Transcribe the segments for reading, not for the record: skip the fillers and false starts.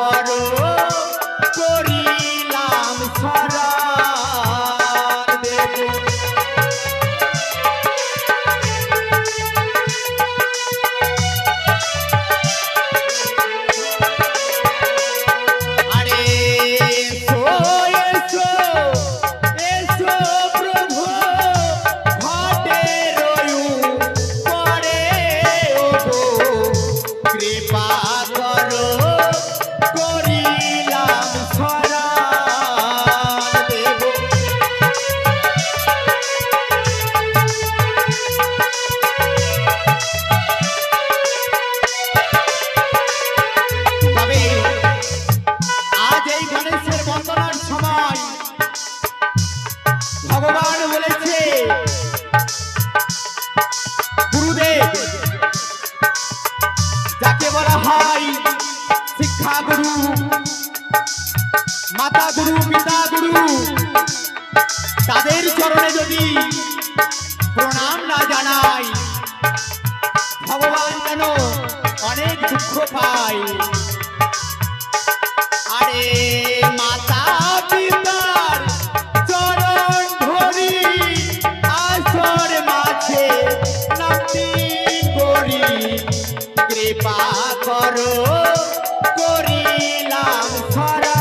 করো করিলাম শরণ দেব। আরে এসো এসো এসো প্রভু ঘটে রয়ু পরে ওগো কৃপা করো করিলাম শরণ দেব। তবে আজ এই গণেশের বন্দনার সময় ভগবান বলেছে গুরুদেব যাকে বলা হয় শিক্ষা গুরু, মাতা গুরু, পিতা গুরু, তাদের চরণে যদি প্রণাম না জানাই ভগবান যেন অনেক দুঃখ পায়। আরে মাতা পিতার চরণ ধরি আসর মাঝে নামটি করি কৃপা করো করিলাম শরণ।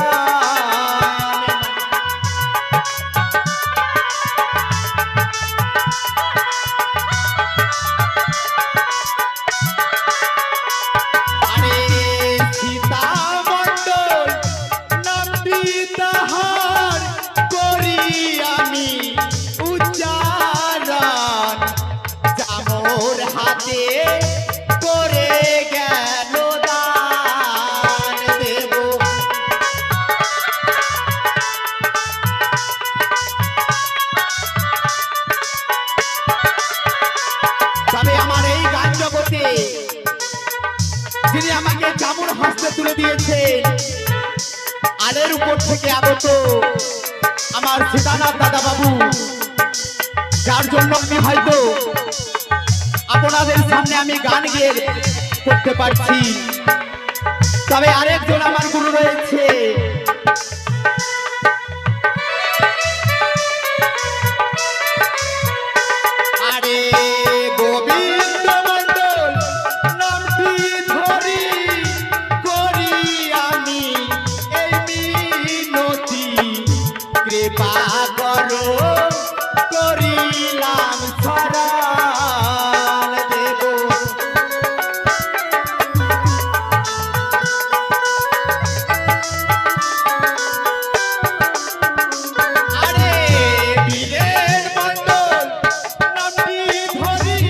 আরে সীতা মণ্ডল নামটি তাহার করি আমি উচ্চারণ চামর হাতে করে গেল দান দেব। তবে আমার এই গান জগতে যিনি আমাকে চামর হাসতে তুলে দিয়েছে আলের উপর থেকে আগত আমার সীতানাথ দাদা বাবু, যার জন্য আমি হয়তো আপনাদের সামনে আমি গান গেয়ে করতে পারছি। তবে আরেকজন আমার গুরু রয়েছে আরে গোবিন্দ মণ্ডল নামটি ধরি করি আমি এই মিনতি কৃপা করো করিলাম শরণ দেব। আরে বীরের মণ্ডল নামটি ধরি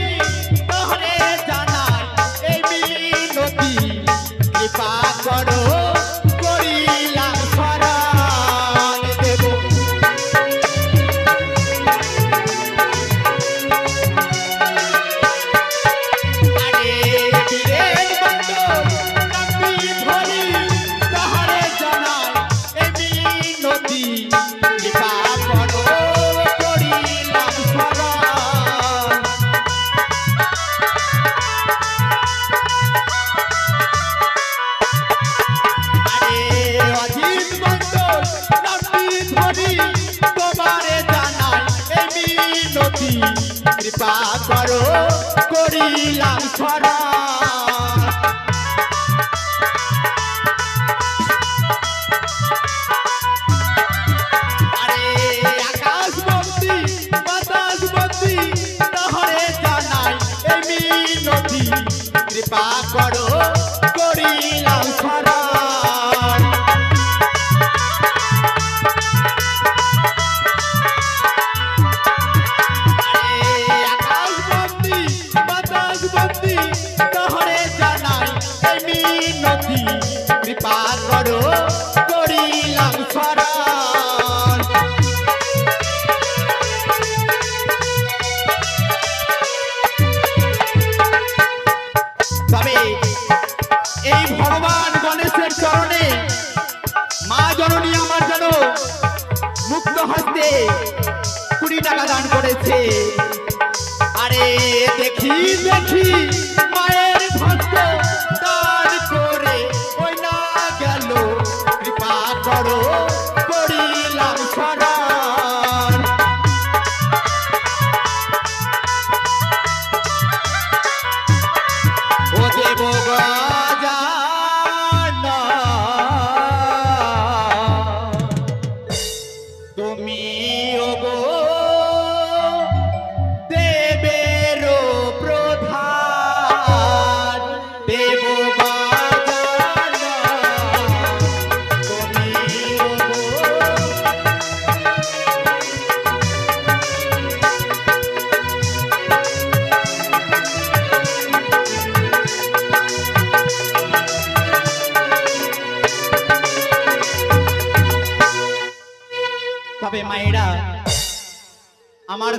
তাহরে জানাই এই মিনতি কৃপা করো করিলাম শরণ দেব। আরে বীরের মণ্ডল নামটি ধরি তাহরে জানাই এই মিনতি কৃপা করো করিলাম শরণ। আরে অজিত মণ্ডল নামটি ধরি তোমারে জানাই এই মিনতি কৃপা করো করিলাম শরণ। আরে আকাশবন্দি বাতাসবন্দি তাহরে জানাই এই মিনতি কৃপা করো করিলাম শরণ। আরে আকাশবন্দি বাতাসবন্দি তাহরে জানাই এই মিনতি কৃপা করো করিলাম শরণ। তবে এই ভগবান গণেশের চরণে মা জননী আমার যেন মুক্ত হস্তে 20 টাকা দান করেছে। আরে দেখি দেখি মায়ের ভক্ত দান করে ওই না গেল বাজানা তুমি ওগো দেবের প্রধান দেব বাজানা তুমি ওগো তবে মায়েরা আমার